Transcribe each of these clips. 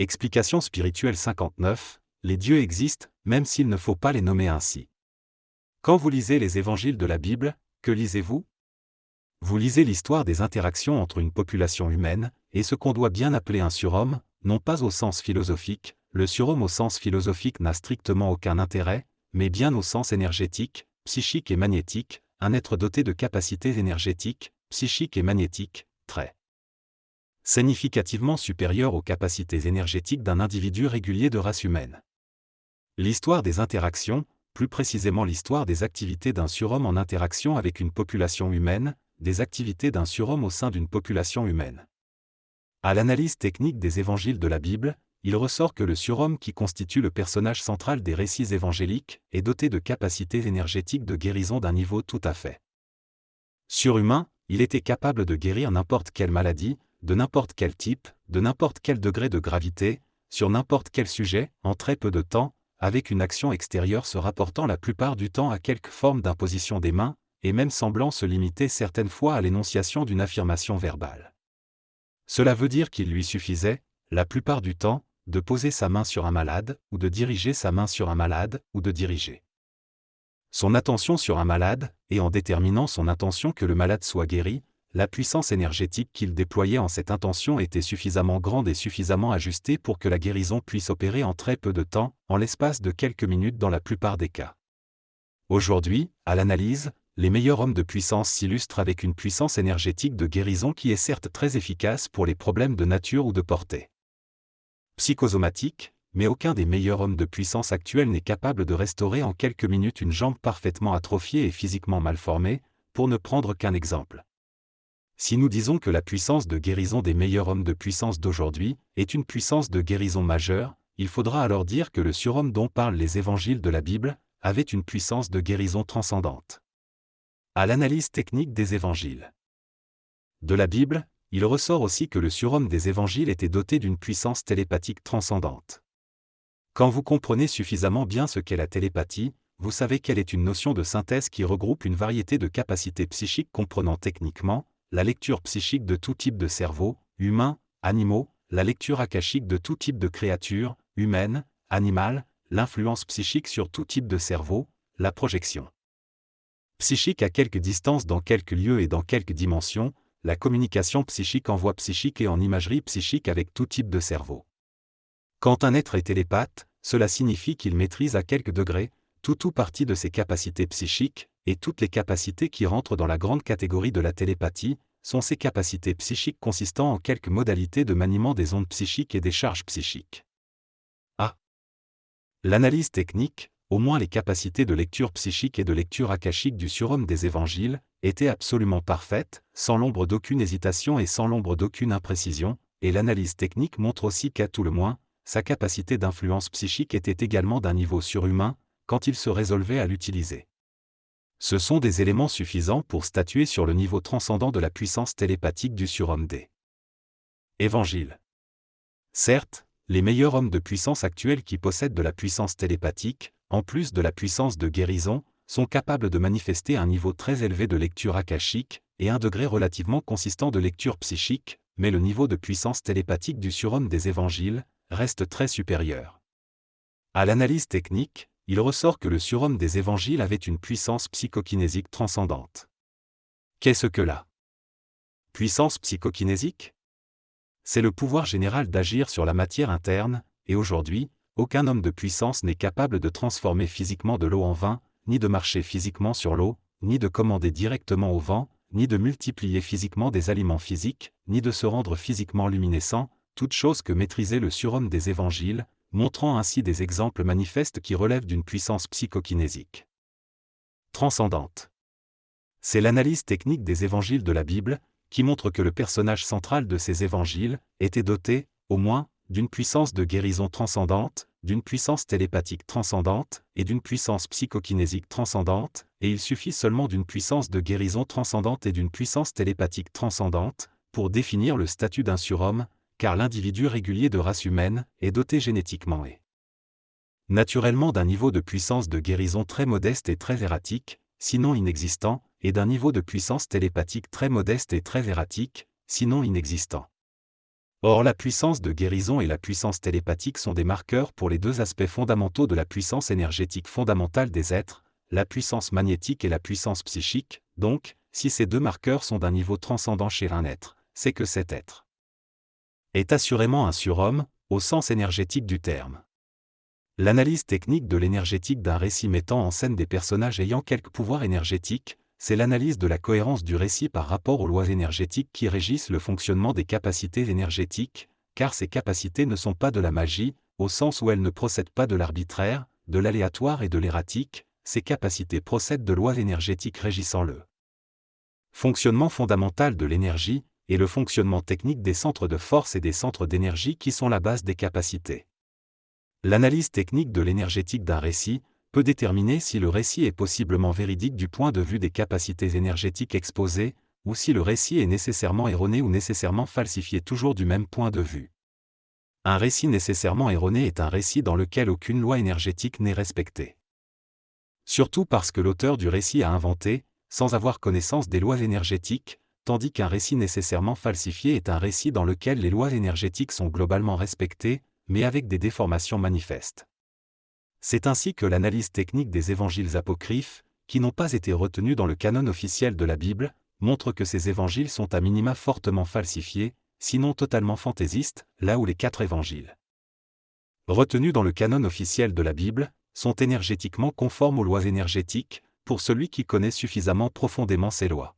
Explication spirituelle 59, les dieux existent, même s'il ne faut pas les nommer ainsi. Quand vous lisez les évangiles de la Bible, que lisez-vous? Vous lisez l'histoire des interactions entre une population humaine, et ce qu'on doit bien appeler un surhomme, non pas au sens philosophique, le surhomme au sens philosophique n'a strictement aucun intérêt, mais bien au sens énergétique, psychique et magnétique, un être doté de capacités énergétiques, psychiques et magnétiques, très significativement supérieures aux capacités énergétiques d'un individu régulier de race humaine. L'histoire des interactions, plus précisément l'histoire des activités d'un surhomme en interaction avec une population humaine, des activités d'un surhomme au sein d'une population humaine. À l'analyse technique des évangiles de la Bible, il ressort que le surhomme qui constitue le personnage central des récits évangéliques est doté de capacités énergétiques de guérison d'un niveau tout à fait surhumain. Il était capable de guérir n'importe quelle maladie, de n'importe quel type, de n'importe quel degré de gravité, sur n'importe quel sujet, en très peu de temps, avec une action extérieure se rapportant la plupart du temps à quelque forme d'imposition des mains, et même semblant se limiter certaines fois à l'énonciation d'une affirmation verbale. Cela veut dire qu'il lui suffisait, la plupart du temps, de poser sa main sur un malade, ou de diriger sa main sur un malade, ou de diriger son attention sur un malade, et en déterminant son intention que le malade soit guéri, la puissance énergétique qu'il déployait en cette intention était suffisamment grande et suffisamment ajustée pour que la guérison puisse opérer en très peu de temps, en l'espace de quelques minutes dans la plupart des cas. Aujourd'hui, à l'analyse, les meilleurs hommes de puissance s'illustrent avec une puissance énergétique de guérison qui est certes très efficace pour les problèmes de nature ou de portée psychosomatique, mais aucun des meilleurs hommes de puissance actuels n'est capable de restaurer en quelques minutes une jambe parfaitement atrophiée et physiquement mal formée, pour ne prendre qu'un exemple. Si nous disons que la puissance de guérison des meilleurs hommes de puissance d'aujourd'hui est une puissance de guérison majeure, il faudra alors dire que le surhomme dont parlent les évangiles de la Bible avait une puissance de guérison transcendante. À l'analyse technique des évangiles de la Bible, il ressort aussi que le surhomme des évangiles était doté d'une puissance télépathique transcendante. Quand vous comprenez suffisamment bien ce qu'est la télépathie, vous savez qu'elle est une notion de synthèse qui regroupe une variété de capacités psychiques comprenant techniquement la lecture psychique de tout type de cerveau, humains, animaux, la lecture akashique de tout type de créatures, humaines, animales, l'influence psychique sur tout type de cerveau, la projection psychique à quelque distance dans quelques lieux et dans quelques dimensions, la communication psychique en voix psychique et en imagerie psychique avec tout type de cerveau. Quand un être est télépathe, cela signifie qu'il maîtrise à quelque degré tout ou partie de ses capacités psychiques, et toutes les capacités qui rentrent dans la grande catégorie de la télépathie sont ces capacités psychiques consistant en quelques modalités de maniement des ondes psychiques et des charges psychiques. A. L'analyse technique, au moins les capacités de lecture psychique et de lecture akashique du surhomme des évangiles, était absolument parfaite, sans l'ombre d'aucune hésitation et sans l'ombre d'aucune imprécision, et l'analyse technique montre aussi qu'à tout le moins, sa capacité d'influence psychique était également d'un niveau surhumain, quand il se résolvait à l'utiliser. Ce sont des éléments suffisants pour statuer sur le niveau transcendant de la puissance télépathique du surhomme des évangiles. Certes, les meilleurs hommes de puissance actuels qui possèdent de la puissance télépathique, en plus de la puissance de guérison, sont capables de manifester un niveau très élevé de lecture akashique et un degré relativement consistant de lecture psychique, mais le niveau de puissance télépathique du surhomme des évangiles reste très supérieur. À l'analyse technique, il ressort que le surhomme des évangiles avait une puissance psychokinésique transcendante. Qu'est-ce que la puissance psychokinésique? C'est le pouvoir général d'agir sur la matière interne, et aujourd'hui, aucun homme de puissance n'est capable de transformer physiquement de l'eau en vin, ni de marcher physiquement sur l'eau, ni de commander directement au vent, ni de multiplier physiquement des aliments physiques, ni de se rendre physiquement luminescent, toute chose que maîtrisait le surhomme des évangiles, montrant ainsi des exemples manifestes qui relèvent d'une puissance psychokinésique transcendante. C'est l'analyse technique des évangiles de la Bible, qui montre que le personnage central de ces évangiles était doté, au moins, d'une puissance de guérison transcendante, d'une puissance télépathique transcendante, et d'une puissance psychokinésique transcendante, et il suffit seulement d'une puissance de guérison transcendante et d'une puissance télépathique transcendante, pour définir le statut d'un surhomme, car l'individu régulier de race humaine est doté génétiquement et naturellement d'un niveau de puissance de guérison très modeste et très erratique, sinon inexistant, et d'un niveau de puissance télépathique très modeste et très erratique, sinon inexistant. Or la puissance de guérison et la puissance télépathique sont des marqueurs pour les deux aspects fondamentaux de la puissance énergétique fondamentale des êtres, la puissance magnétique et la puissance psychique. Donc, si ces deux marqueurs sont d'un niveau transcendant chez un être, c'est que cet être est assurément un surhomme, au sens énergétique du terme. L'analyse technique de l'énergétique d'un récit mettant en scène des personnages ayant quelque pouvoir énergétique, c'est l'analyse de la cohérence du récit par rapport aux lois énergétiques qui régissent le fonctionnement des capacités énergétiques, car ces capacités ne sont pas de la magie, au sens où elles ne procèdent pas de l'arbitraire, de l'aléatoire et de l'erratique, ces capacités procèdent de lois énergétiques régissant le fonctionnement fondamental de l'énergie, et le fonctionnement technique des centres de force et des centres d'énergie qui sont la base des capacités. L'analyse technique de l'énergétique d'un récit peut déterminer si le récit est possiblement véridique du point de vue des capacités énergétiques exposées, ou si le récit est nécessairement erroné ou nécessairement falsifié toujours du même point de vue. Un récit nécessairement erroné est un récit dans lequel aucune loi énergétique n'est respectée. Surtout parce que l'auteur du récit a inventé, sans avoir connaissance des lois énergétiques, tandis qu'un récit nécessairement falsifié est un récit dans lequel les lois énergétiques sont globalement respectées, mais avec des déformations manifestes. C'est ainsi que l'analyse technique des évangiles apocryphes, qui n'ont pas été retenus dans le canon officiel de la Bible, montre que ces évangiles sont à minima fortement falsifiés, sinon totalement fantaisistes, là où les 4 évangiles retenus dans le canon officiel de la Bible sont énergétiquement conformes aux lois énergétiques, pour celui qui connaît suffisamment profondément ces lois.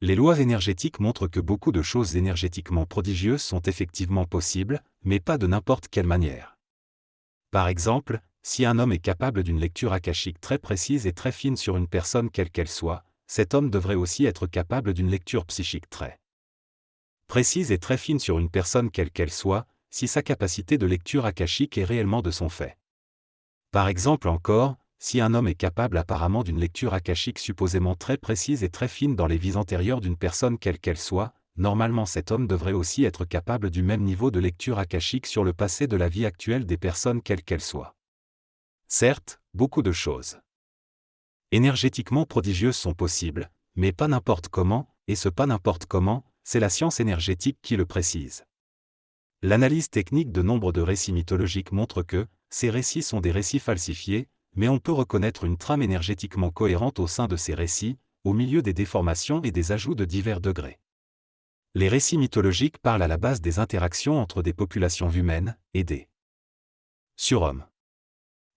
Les lois énergétiques montrent que beaucoup de choses énergétiquement prodigieuses sont effectivement possibles, mais pas de n'importe quelle manière. Par exemple, si un homme est capable d'une lecture akashique très précise et très fine sur une personne quelle qu'elle soit, cet homme devrait aussi être capable d'une lecture psychique très précise et très fine sur une personne quelle qu'elle soit, si sa capacité de lecture akashique est réellement de son fait. Par exemple encore, si un homme est capable apparemment d'une lecture akashique supposément très précise et très fine dans les vies antérieures d'une personne quelle qu'elle soit, normalement cet homme devrait aussi être capable du même niveau de lecture akashique sur le passé de la vie actuelle des personnes quelles qu'elles soient. Certes, beaucoup de choses énergétiquement prodigieuses sont possibles, mais pas n'importe comment, et ce pas n'importe comment, c'est la science énergétique qui le précise. L'analyse technique de nombre de récits mythologiques montre que ces récits sont des récits falsifiés, mais on peut reconnaître une trame énergétiquement cohérente au sein de ces récits, au milieu des déformations et des ajouts de divers degrés. Les récits mythologiques parlent à la base des interactions entre des populations humaines et des surhommes.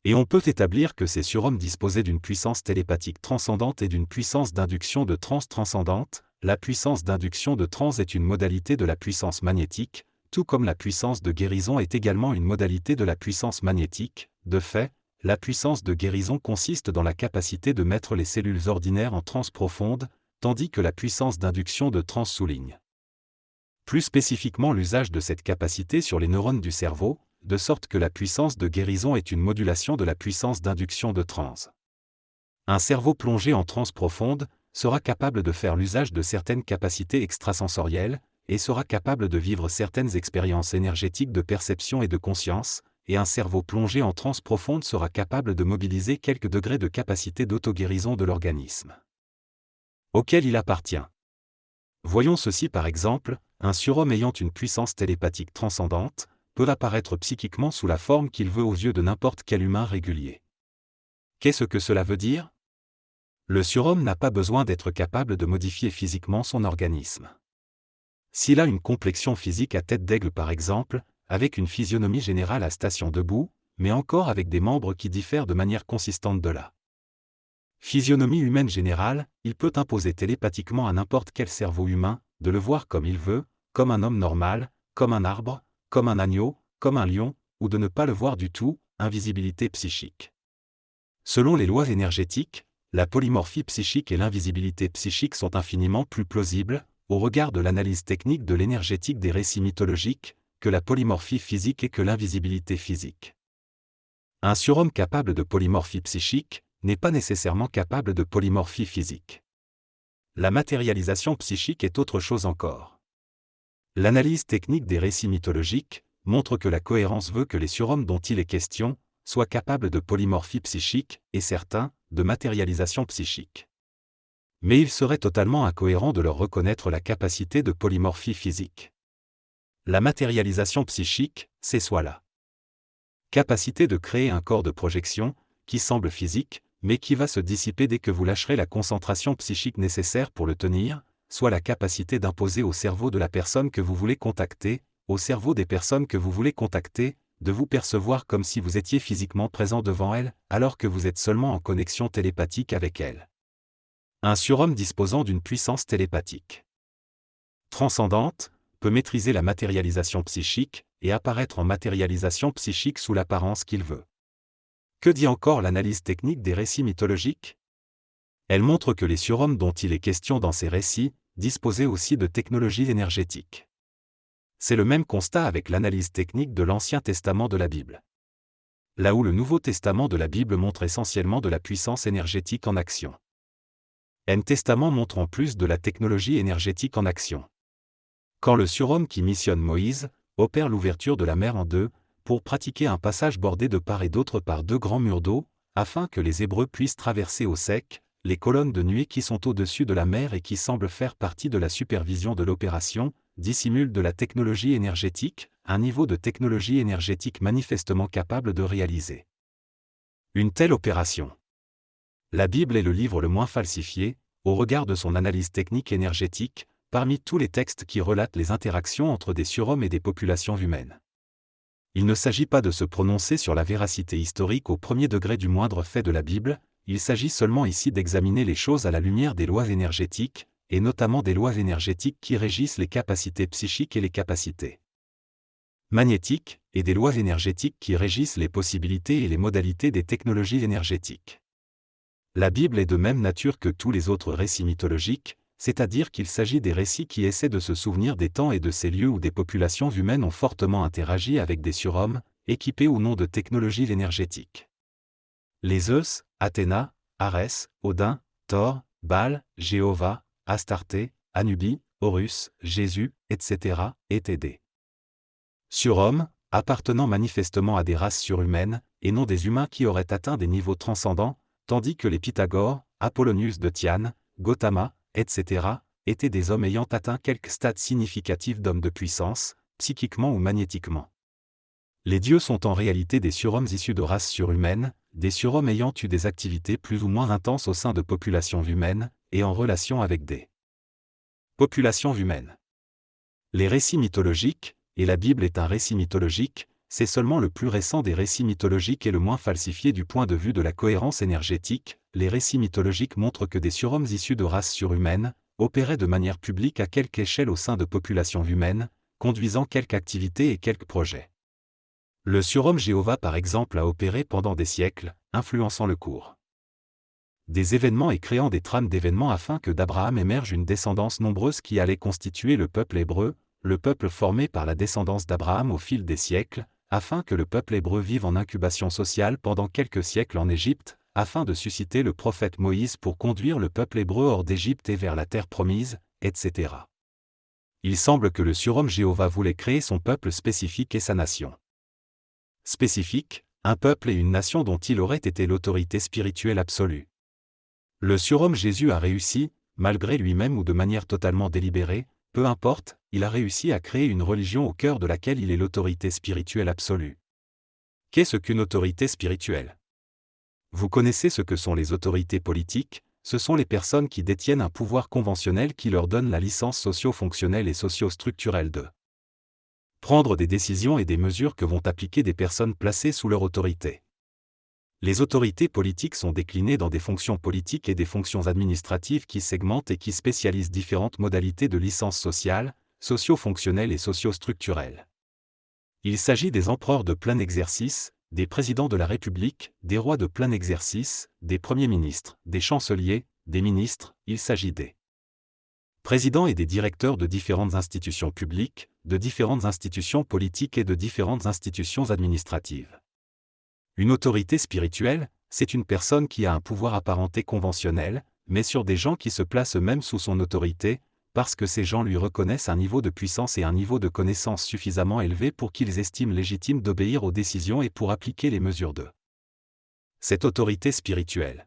Et on peut établir que ces surhommes disposaient d'une puissance télépathique transcendante et d'une puissance d'induction de transe transcendante. La puissance d'induction de transe est une modalité de la puissance magnétique, tout comme la puissance de guérison est également une modalité de la puissance magnétique. De fait, la puissance de guérison consiste dans la capacité de mettre les cellules ordinaires en transe profonde, tandis que la puissance d'induction de transe souligne plus spécifiquement l'usage de cette capacité sur les neurones du cerveau, de sorte que la puissance de guérison est une modulation de la puissance d'induction de transe. Un cerveau plongé en transe profonde sera capable de faire l'usage de certaines capacités extrasensorielles, et sera capable de vivre certaines expériences énergétiques de perception et de conscience, et un cerveau plongé en transe profonde sera capable de mobiliser quelques degrés de capacité d'auto-guérison de l'organisme auquel il appartient. Voyons ceci par exemple, un surhomme ayant une puissance télépathique transcendante peut apparaître psychiquement sous la forme qu'il veut aux yeux de n'importe quel humain régulier. Qu'est-ce que cela veut dire ? Le surhomme n'a pas besoin d'être capable de modifier physiquement son organisme. S'il a une complexion physique à tête d'aigle par exemple, avec une physionomie générale à station debout, mais encore avec des membres qui diffèrent de manière consistante de la physionomie humaine générale, il peut imposer télépathiquement à n'importe quel cerveau humain de le voir comme il veut, comme un homme normal, comme un arbre, comme un agneau, comme un lion, ou de ne pas le voir du tout, invisibilité psychique. Selon les lois énergétiques, la polymorphie psychique et l'invisibilité psychique sont infiniment plus plausibles, au regard de l'analyse technique de l'énergétique des récits mythologiques, que la polymorphie physique et que l'invisibilité physique. Un surhomme capable de polymorphie psychique n'est pas nécessairement capable de polymorphie physique. La matérialisation psychique est autre chose encore. L'analyse technique des récits mythologiques montre que la cohérence veut que les surhommes dont il est question soient capables de polymorphie psychique, et certains, de matérialisation psychique. Mais il serait totalement incohérent de leur reconnaître la capacité de polymorphie physique. La matérialisation psychique, c'est soit la capacité de créer un corps de projection, qui semble physique, mais qui va se dissiper dès que vous lâcherez la concentration psychique nécessaire pour le tenir, soit la capacité d'imposer au cerveau de la personne que vous voulez contacter, au cerveau des personnes que vous voulez contacter, de vous percevoir comme si vous étiez physiquement présent devant elle, alors que vous êtes seulement en connexion télépathique avec elle. Un surhomme disposant d'une puissance télépathique transcendante peut maîtriser la matérialisation psychique et apparaître en matérialisation psychique sous l'apparence qu'il veut. Que dit encore l'analyse technique des récits mythologiques? Elle montre que les surhommes dont il est question dans ces récits disposaient aussi de technologies énergétiques. C'est le même constat avec l'analyse technique de l'Ancien Testament de la Bible. Là où le Nouveau Testament de la Bible montre essentiellement de la puissance énergétique en action. N Testament montre en plus de la technologie énergétique en action. Quand le surhomme qui missionne Moïse opère l'ouverture de la mer en deux, pour pratiquer un passage bordé de part et d'autre par deux grands murs d'eau, afin que les Hébreux puissent traverser au sec, les colonnes de nuée qui sont au-dessus de la mer et qui semblent faire partie de la supervision de l'opération, dissimulent de la technologie énergétique, un niveau de technologie énergétique manifestement capable de réaliser une telle opération. La Bible est le livre le moins falsifié, au regard de son analyse technique énergétique, parmi tous les textes qui relatent les interactions entre des surhommes et des populations humaines. Il ne s'agit pas de se prononcer sur la véracité historique au premier degré du moindre fait de la Bible, il s'agit seulement ici d'examiner les choses à la lumière des lois énergétiques, et notamment des lois énergétiques qui régissent les capacités psychiques et les capacités magnétiques, et des lois énergétiques qui régissent les possibilités et les modalités des technologies énergétiques. La Bible est de même nature que tous les autres récits mythologiques, c'est-à-dire qu'il s'agit des récits qui essaient de se souvenir des temps et de ces lieux où des populations humaines ont fortement interagi avec des surhommes, équipés ou non de technologies énergétiques. Les Zeus, Athéna, Arès, Odin, Thor, Baal, Jéhovah, Astarté, Anubis, Horus, Jésus, etc., étaient des surhommes, appartenant manifestement à des races surhumaines, et non des humains qui auraient atteint des niveaux transcendants, tandis que les Pythagore, Apollonius de Tyane, Gautama, etc., étaient des hommes ayant atteint quelques stades significatifs d'hommes de puissance, psychiquement ou magnétiquement. Les dieux sont en réalité des surhommes issus de races surhumaines, des surhommes ayant eu des activités plus ou moins intenses au sein de populations humaines, et en relation avec des populations humaines. Les récits mythologiques, et la Bible est un récit mythologique, c'est seulement le plus récent des récits mythologiques et le moins falsifié du point de vue de la cohérence énergétique. Les récits mythologiques montrent que des surhommes issus de races surhumaines opéraient de manière publique à quelque échelle au sein de populations humaines, conduisant quelque activité et quelques projets. Le surhomme Jéhovah par exemple a opéré pendant des siècles, influençant le cours des événements et créant des trames d'événements afin que d'Abraham émerge une descendance nombreuse qui allait constituer le peuple hébreu, le peuple formé par la descendance d'Abraham au fil des siècles, afin que le peuple hébreu vive en incubation sociale pendant quelques siècles en Égypte, afin de susciter le prophète Moïse pour conduire le peuple hébreu hors d'Égypte et vers la terre promise, etc. Il semble que le surhomme Jéhovah voulait créer son peuple spécifique et sa nation spécifique, un peuple et une nation dont il aurait été l'autorité spirituelle absolue. Le surhomme Jésus a réussi, malgré lui-même ou de manière totalement délibérée, peu importe, il a réussi à créer une religion au cœur de laquelle il est l'autorité spirituelle absolue. Qu'est-ce qu'une autorité spirituelle? Vous connaissez ce que sont les autorités politiques, ce sont les personnes qui détiennent un pouvoir conventionnel qui leur donne la licence socio-fonctionnelle et socio-structurelle de prendre des décisions et des mesures que vont appliquer des personnes placées sous leur autorité. Les autorités politiques sont déclinées dans des fonctions politiques et des fonctions administratives qui segmentent et qui spécialisent différentes modalités de licence sociale, socio-fonctionnelle et socio-structurelle. Il s'agit des empereurs de plein exercice, des présidents de la République, des rois de plein exercice, des premiers ministres, des chanceliers, des ministres, il s'agit des présidents et des directeurs de différentes institutions publiques, de différentes institutions politiques et de différentes institutions administratives. Une autorité spirituelle, c'est une personne qui a un pouvoir apparenté conventionnel, mais sur des gens qui se placent eux-mêmes sous son autorité, parce que ces gens lui reconnaissent un niveau de puissance et un niveau de connaissance suffisamment élevé pour qu'ils estiment légitime d'obéir aux décisions et pour appliquer les mesures de cette autorité spirituelle.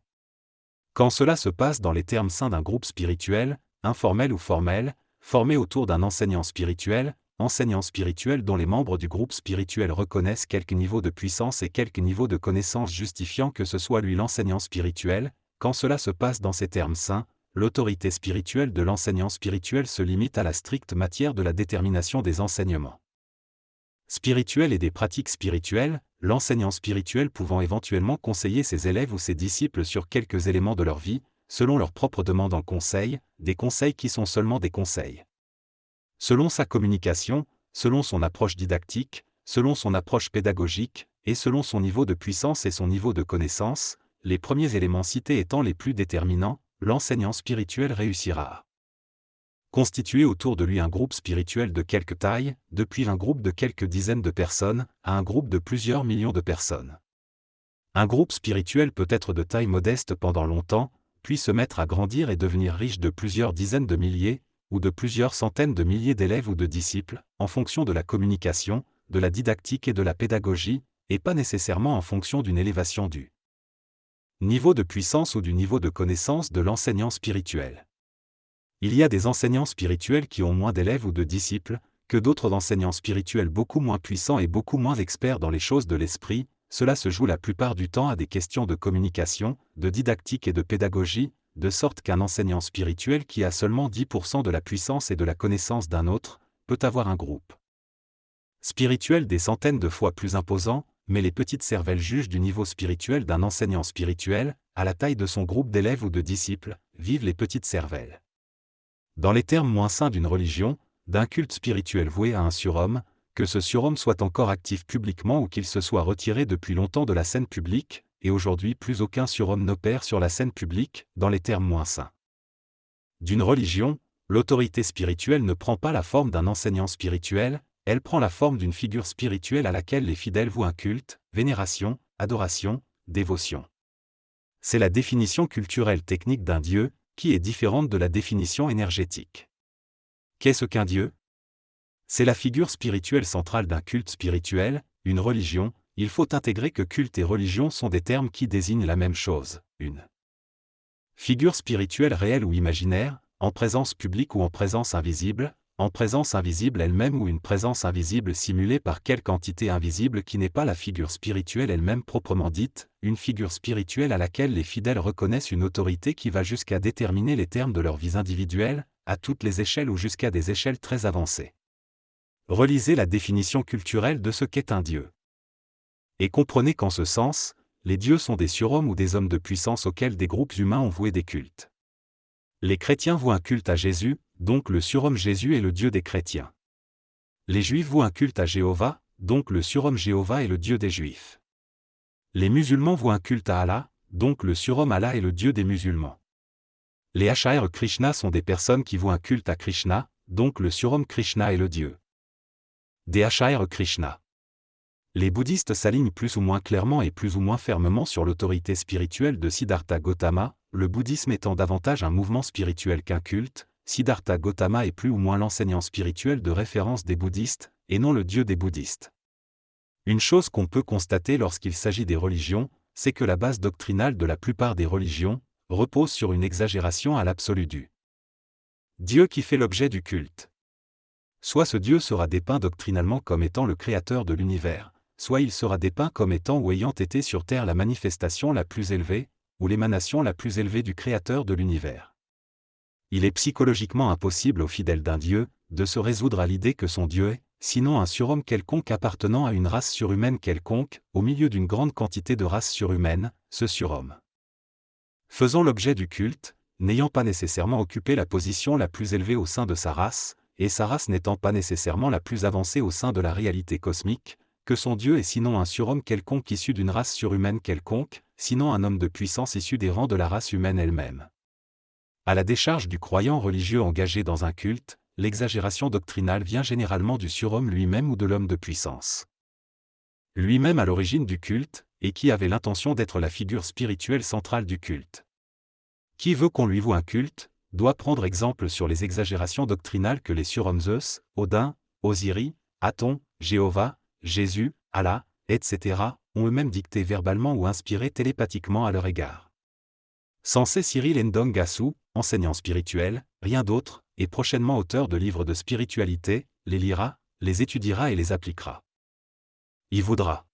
Quand cela se passe dans les termes saints d'un groupe spirituel, informel ou formel, formé autour d'un enseignant spirituel, enseignant spirituel dont les membres du groupe spirituel reconnaissent quelque niveau de puissance et quelque niveau de connaissance justifiant que ce soit lui l'enseignant spirituel. Quand cela se passe dans ces termes saints, l'autorité spirituelle de l'enseignant spirituel se limite à la stricte matière de la détermination des enseignements spirituels et des pratiques spirituelles, l'enseignant spirituel pouvant éventuellement conseiller ses élèves ou ses disciples sur quelques éléments de leur vie, selon leur propre demande en conseil, des conseils qui sont seulement des conseils. Selon sa communication, selon son approche didactique, selon son approche pédagogique, et selon son niveau de puissance et son niveau de connaissance, les premiers éléments cités étant les plus déterminants, l'enseignant spirituel réussira à constituer autour de lui un groupe spirituel de quelque taille, depuis un groupe de quelques dizaines de personnes, à un groupe de plusieurs millions de personnes. Un groupe spirituel peut être de taille modeste pendant longtemps, puis se mettre à grandir et devenir riche de plusieurs dizaines de milliers, ou de plusieurs centaines de milliers d'élèves ou de disciples, en fonction de la communication, de la didactique et de la pédagogie, et pas nécessairement en fonction d'une élévation du niveau de puissance ou du niveau de connaissance de l'enseignant spirituel. Il y a des enseignants spirituels qui ont moins d'élèves ou de disciples, que d'autres enseignants spirituels beaucoup moins puissants et beaucoup moins experts dans les choses de l'esprit. Cela se joue la plupart du temps à des questions de communication, de didactique et de pédagogie, de sorte qu'un enseignant spirituel qui a seulement 10% de la puissance et de la connaissance d'un autre, peut avoir un groupe spirituel des centaines de fois plus imposant, mais les petites cervelles jugent du niveau spirituel d'un enseignant spirituel, à la taille de son groupe d'élèves ou de disciples, vivent les petites cervelles. Dans les termes moins saints d'une religion, d'un culte spirituel voué à un surhomme, que ce surhomme soit encore actif publiquement ou qu'il se soit retiré depuis longtemps de la scène publique, et aujourd'hui plus aucun surhomme n'opère sur la scène publique, dans les termes moins saints d'une religion, l'autorité spirituelle ne prend pas la forme d'un enseignant spirituel, elle prend la forme d'une figure spirituelle à laquelle les fidèles vouent un culte, vénération, adoration, dévotion. C'est la définition culturelle technique d'un Dieu, qui est différente de la définition énergétique. Qu'est-ce qu'un Dieu ? C'est la figure spirituelle centrale d'un culte spirituel, une religion. Il faut intégrer que culte et religion sont des termes qui désignent la même chose, une figure spirituelle réelle ou imaginaire, en présence publique ou en présence invisible elle-même ou une présence invisible simulée par quelque entité invisible qui n'est pas la figure spirituelle elle-même proprement dite, une figure spirituelle à laquelle les fidèles reconnaissent une autorité qui va jusqu'à déterminer les termes de leur vie individuelle, à toutes les échelles ou jusqu'à des échelles très avancées. Relisez la définition culturelle de ce qu'est un Dieu. Et comprenez qu'en ce sens, les dieux sont des surhommes ou des hommes de puissance auxquels des groupes humains ont voué des cultes. Les chrétiens vouent un culte à Jésus, donc le surhomme Jésus est le Dieu des chrétiens. Les juifs vouent un culte à Jéhovah, donc le surhomme Jéhovah est le Dieu des juifs. Les musulmans vouent un culte à Allah, donc le surhomme Allah est le Dieu des musulmans. Les Acharya Krishna sont des personnes qui vouent un culte à Krishna, donc le surhomme Krishna est le Dieu des Acharya Krishna. Les bouddhistes s'alignent plus ou moins clairement et plus ou moins fermement sur l'autorité spirituelle de Siddhartha Gautama, le bouddhisme étant davantage un mouvement spirituel qu'un culte. Siddhartha Gautama est plus ou moins l'enseignant spirituel de référence des bouddhistes, et non le dieu des bouddhistes. Une chose qu'on peut constater lorsqu'il s'agit des religions, c'est que la base doctrinale de la plupart des religions repose sur une exagération à l'absolu du Dieu qui fait l'objet du culte. Soit ce Dieu sera dépeint doctrinalement comme étant le créateur de l'univers, soit il sera dépeint comme étant ou ayant été sur terre la manifestation la plus élevée, ou l'émanation la plus élevée du créateur de l'univers. Il est psychologiquement impossible aux fidèles d'un Dieu de se résoudre à l'idée que son Dieu est, sinon un surhomme quelconque appartenant à une race surhumaine quelconque, au milieu d'une grande quantité de races surhumaines, ce surhomme faisant l'objet du culte, n'ayant pas nécessairement occupé la position la plus élevée au sein de sa race, et sa race n'étant pas nécessairement la plus avancée au sein de la réalité cosmique, que son Dieu est sinon un surhomme quelconque issu d'une race surhumaine quelconque, sinon un homme de puissance issu des rangs de la race humaine elle-même. À la décharge du croyant religieux engagé dans un culte, l'exagération doctrinale vient généralement du surhomme lui-même ou de l'homme de puissance lui-même à l'origine du culte, et qui avait l'intention d'être la figure spirituelle centrale du culte. Qui veut qu'on lui voue un culte, doit prendre exemple sur les exagérations doctrinales que les surhommes Zeus, Odin, Osiris, Aton, Jéhovah, Jésus, Allah, etc., ont eux-mêmes dicté verbalement ou inspiré télépathiquement à leur égard. Sensei Cyril Ndongasu, enseignant spirituel, rien d'autre, et prochainement auteur de livres de spiritualité, les lira, les étudiera et les appliquera. Il voudra